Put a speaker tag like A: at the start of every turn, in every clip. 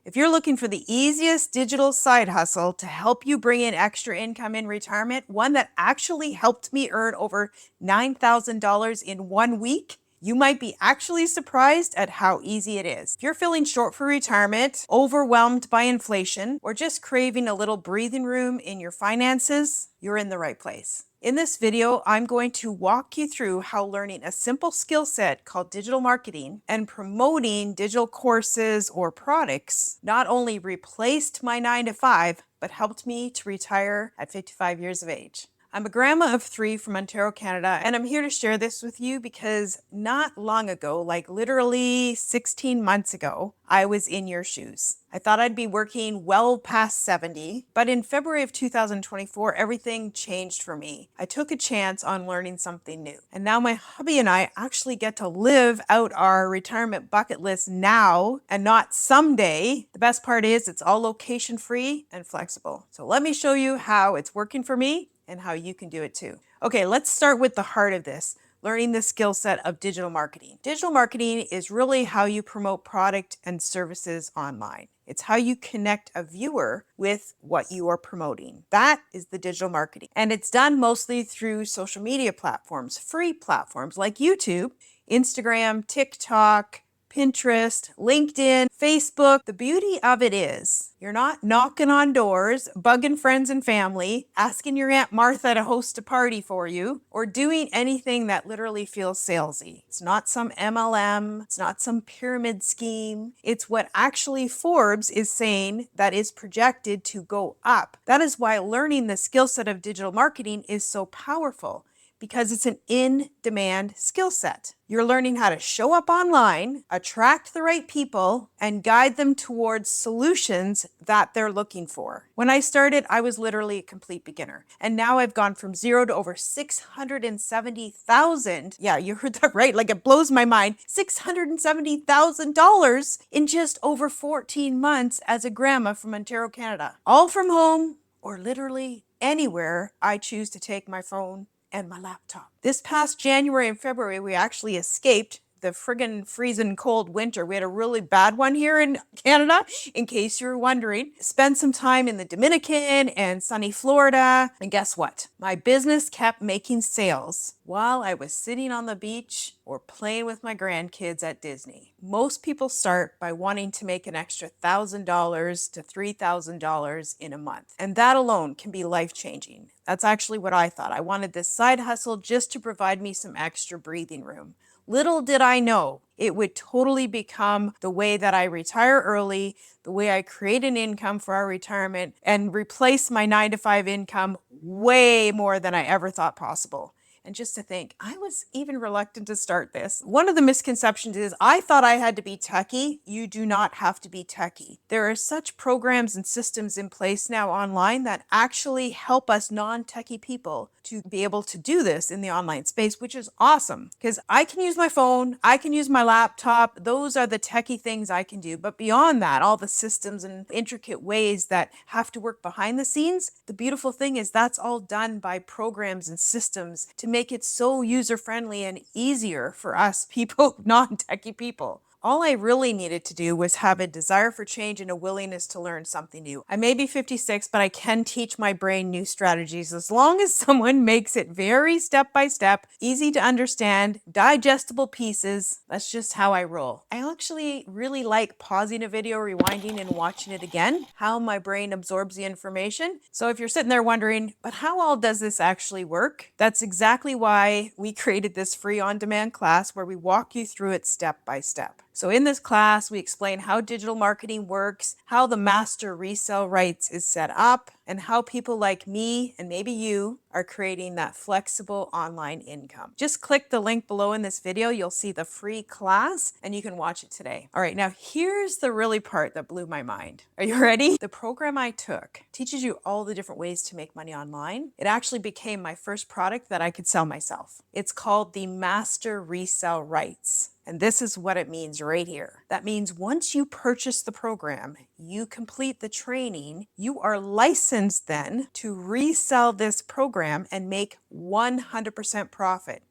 A: If you're looking for the easiest digital side hustle to help you bring in extra income in retirement, one that actually helped me earn over $9,000 in 1 week, you might be actually surprised at how easy it is. If you're feeling short for retirement, overwhelmed by inflation, or just craving a little breathing room in your finances, you're in the right place. In this video, I'm going to walk you through how learning a simple skill set called digital marketing and promoting digital courses or products not only replaced my 9 to 5, but helped me to retire at 55 years of age. I'm a grandma of 3 from Ontario, Canada, and I'm here to share this with you because not long ago, like literally 16 months ago, I was in your shoes. I thought I'd be working well past 70, but in February of 2024, everything changed for me. I took a chance on learning something new, and now my hubby and I actually get to live out our retirement bucket list now and not someday. The best part is it's all location free and flexible. So let me show you how it's working for me and how you can do it too. Okay, let's start with the heart of this, learning the skill set of digital marketing. Digital marketing is really how you promote product and services online. It's how you connect a viewer with what you are promoting. That is the digital marketing. And it's done mostly through social media platforms, free platforms like YouTube, Instagram, TikTok, Pinterest, LinkedIn, Facebook. The beauty of it is you're not knocking on doors, bugging friends and family, asking your Aunt Martha to host a party for you, or doing anything that literally feels salesy. It's not some MLM. It's not some pyramid scheme. It's what actually Forbes is saying that is projected to go up. That is why learning the skill set of digital marketing is so powerful, because it's an in-demand skill set. You're learning how to show up online, attract the right people, and guide them towards solutions that they're looking for. When I started, I was literally a complete beginner. And now I've gone from 0 to over 670,000. Yeah, you heard that right. Like, it blows my mind. $670,000 in just over 14 months as a grandma from Ontario, Canada. All from home, or literally anywhere I choose to take my phone and my laptop. This past January and February, we actually escaped the friggin' freezing cold winter. We had a really bad one here in Canada, in case you were wondering. Spent some time in the Dominican and sunny Florida. And guess what? My business kept making sales while I was sitting on the beach or playing with my grandkids at Disney. Most people start by wanting to make an extra $1,000 to $3,000 in a month. And that alone can be life-changing. That's actually what I thought. I wanted this side hustle just to provide me some extra breathing room. Little did I know it would totally become the way that I retire early, the way I create an income for our retirement, and replace my 9 to 5 income way more than I ever thought possible. And just to think, I was even reluctant to start this. One of the misconceptions is I thought I had to be techie. You do not have to be techie. There are such programs and systems in place now online that actually help us non-techie people to be able to do this in the online space, which is awesome because I can use my phone, I can use my laptop. Those are the techie things I can do. But beyond that, all the systems and intricate ways that have to work behind the scenes, the beautiful thing is that's all done by programs and systems to make it so user-friendly and easier for us people, non-techie people. All I really needed to do was have a desire for change and a willingness to learn something new. I may be 56, but I can teach my brain new strategies as long as someone makes it very step-by-step, easy to understand, digestible pieces. That's just how I roll. I actually really like pausing a video, rewinding, and watching it again, how my brain absorbs the information. So if you're sitting there wondering, but how all does this actually work? That's exactly why we created this free on-demand class where we walk you through it step by step. So in this class, we explain how digital marketing works, how the master resell rights is set up, and how people like me and maybe you are creating that flexible online income. Just click the link below in this video. You'll see the free class and you can watch it today. All right, now here's the really part that blew my mind. Are you ready? The program I took teaches you all the different ways to make money online. It actually became my first product that I could sell myself. It's called the Master Resell Rights. And this is what it means right here. That means once you purchase the program, you complete the training, you are licensed then to resell this program and make 100% profit,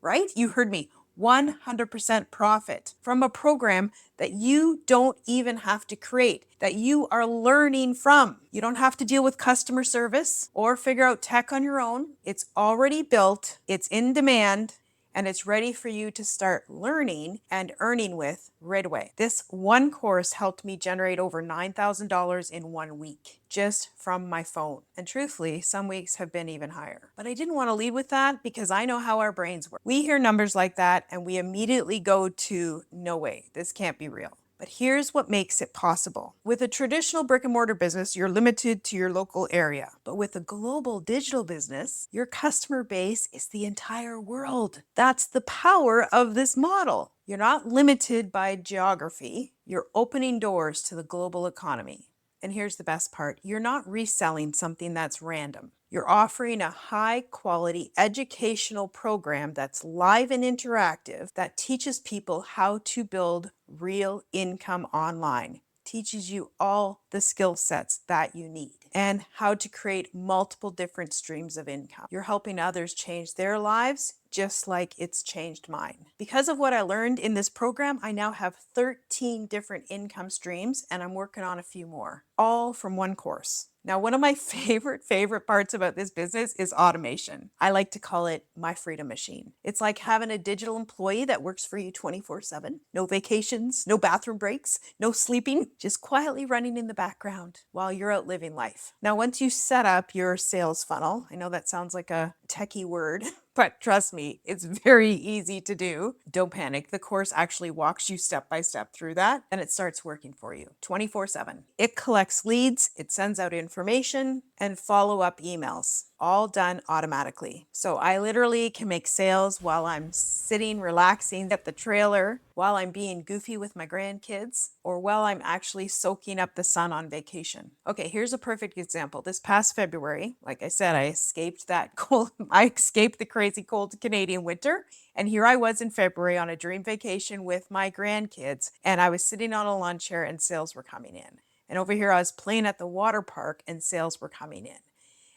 A: right? You heard me, 100% profit from a program that you don't even have to create, that you are learning from. You don't have to deal with customer service or figure out tech on your own. It's already built, it's in demand, and it's ready for you to start learning and earning with right away. This one course helped me generate over $9,000 in 1 week just from my phone. And truthfully, some weeks have been even higher. But I didn't want to lead with that because I know how our brains work. We hear numbers like that and we immediately go to, no way, this can't be real. But here's what makes it possible. With a traditional brick and mortar business, you're limited to your local area. But with a global digital business, your customer base is the entire world. That's the power of this model. You're not limited by geography. You're opening doors to the global economy. And here's the best part. You're not reselling something that's random. You're offering a high quality educational program that's live and interactive that teaches people how to build real income online, teaches you all the skill sets that you need and how to create multiple different streams of income. You're helping others change their lives just like it's changed mine. Because of what I learned in this program, I now have 13 different income streams and I'm working on a few more, all from one course. Now, one of my favorite parts about this business is automation. I like to call it my freedom machine. It's like having a digital employee that works for you 24/7. No vacations, no bathroom breaks, no sleeping, just quietly running in the background while you're out living life. Now, once you set up your sales funnel, I know that sounds like a techie word, but trust me, it's very easy to do. Don't panic. The course actually walks you step by step through that and it starts working for you 24/7. It collects leads, it sends out information and follow-up emails, all done automatically. So I literally can make sales while I'm sitting, relaxing at the trailer, while I'm being goofy with my grandkids, or while I'm actually soaking up the sun on vacation. Okay, here's a perfect example. This past February, like I said, I escaped that cold, I escaped the crazy cold Canadian winter. And here I was in February on a dream vacation with my grandkids, and I was sitting on a lawn chair and sales were coming in. And over here I was playing at the water park and sales were coming in.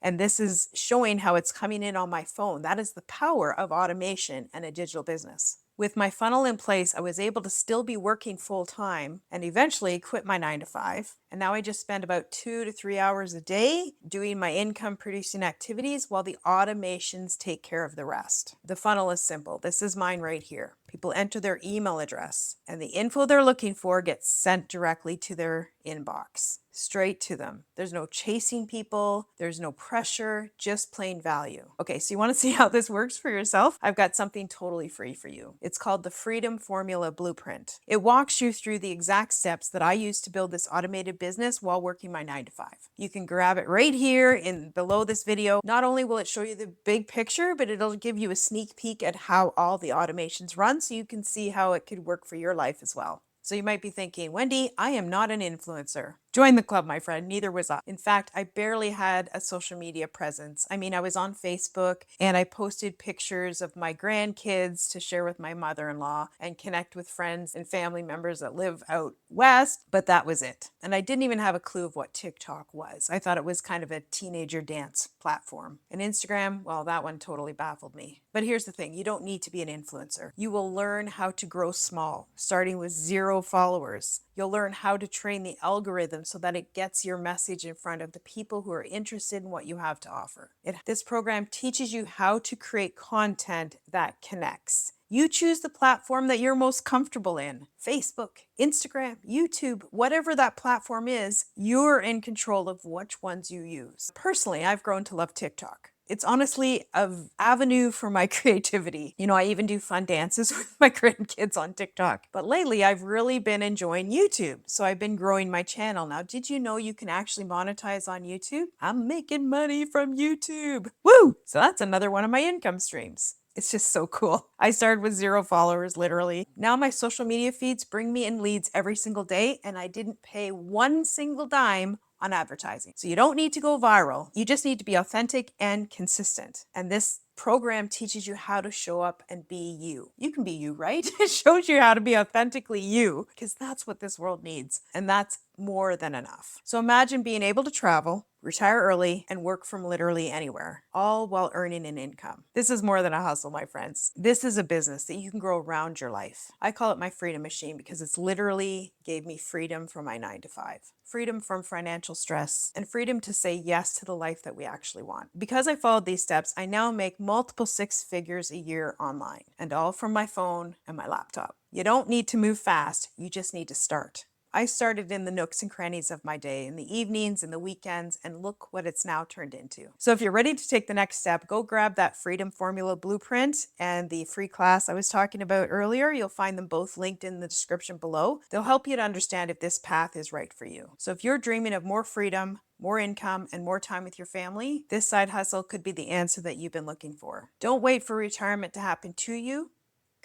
A: And this is showing how it's coming in on my phone. That is the power of automation and a digital business. With my funnel in place, I was able to still be working full time and eventually quit my 9 to 5. And now I just spend about 2 to 3 hours a day doing my income producing activities while the automations take care of the rest. The funnel is simple. This is mine right here. People enter their email address and the info they're looking for gets sent directly to their inbox, straight to them. There's no chasing people. There's no pressure, just plain value. Okay, so you want to see how this works for yourself? I've got something totally free for you. It's called the Freedom Formula Blueprint. It walks you through the exact steps that I use to build this automated business while working my 9 to 5. You can grab it right here in below this video. Not only will it show you the big picture, but it'll give you a sneak peek at how all the automations run so you can see how it could work for your life as well. So you might be thinking, Wendy, I am not an influencer. Join the club, my friend. Neither was I. In fact, I barely had a social media presence. I mean, I was on Facebook and I posted pictures of my grandkids to share with my mother-in-law and connect with friends and family members that live out west, but that was it. And I didn't even have a clue of what TikTok was. I thought it was kind of a teenager dance platform. And Instagram, well, that one totally baffled me. But here's the thing, you don't need to be an influencer. You will learn how to grow small, starting with 0 followers. You'll learn how to train the algorithm so that it gets your message in front of the people who are interested in what you have to offer. This program teaches you how to create content that connects. You choose the platform that you're most comfortable in. Facebook, Instagram, YouTube, whatever that platform is, you're in control of which ones you use. Personally, I've grown to love TikTok. It's honestly an avenue for my creativity. You know, I even do fun dances with my grandkids on TikTok. But lately, I've really been enjoying YouTube. So I've been growing my channel. Now, did you know you can actually monetize on YouTube? I'm making money from YouTube. Woo! So that's another one of my income streams. It's just so cool. I started with 0 followers, literally. Now my social media feeds bring me in leads every single day, and I didn't pay 1 single dime on advertising. So you don't need to go viral. You just need to be authentic and consistent. And this program teaches you how to show up and be you. You can be you, right? It shows you how to be authentically you, because that's what this world needs. And that's more than enough. So imagine being able to travel, retire early, and work from literally anywhere, all while earning an income. This is more than a hustle, my friends. This is a business that you can grow around your life. I call it my freedom machine because it's literally gave me freedom from my 9 to 5, freedom from financial stress, and freedom to say yes to the life that we actually want. Because I followed these steps, I now make multiple 6 figures a year online, and all from my phone and my laptop. You don't need to move fast, you just need to start. I started in the nooks and crannies of my day, in the evenings and the weekends, and look what it's now turned into. So if you're ready to take the next step, go grab that Freedom Formula Blueprint and the free class I was talking about earlier. You'll find them both linked in the description below. They'll help you to understand if this path is right for you. So if you're dreaming of more freedom, more income, and more time with your family, this side hustle could be the answer that you've been looking for. Don't wait for retirement to happen to you.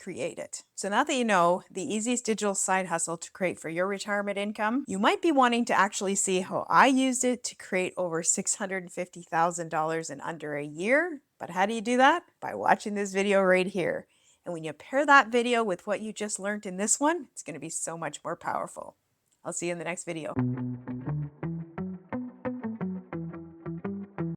A: Create it. So now that you know the easiest digital side hustle to create for your retirement income, you might be wanting to actually see how I used it to create over $650,000 in under a year. But how do you do that? By watching this video right here. And when you pair that video with what you just learned in this one, it's going to be so much more powerful. I'll see you in the next video.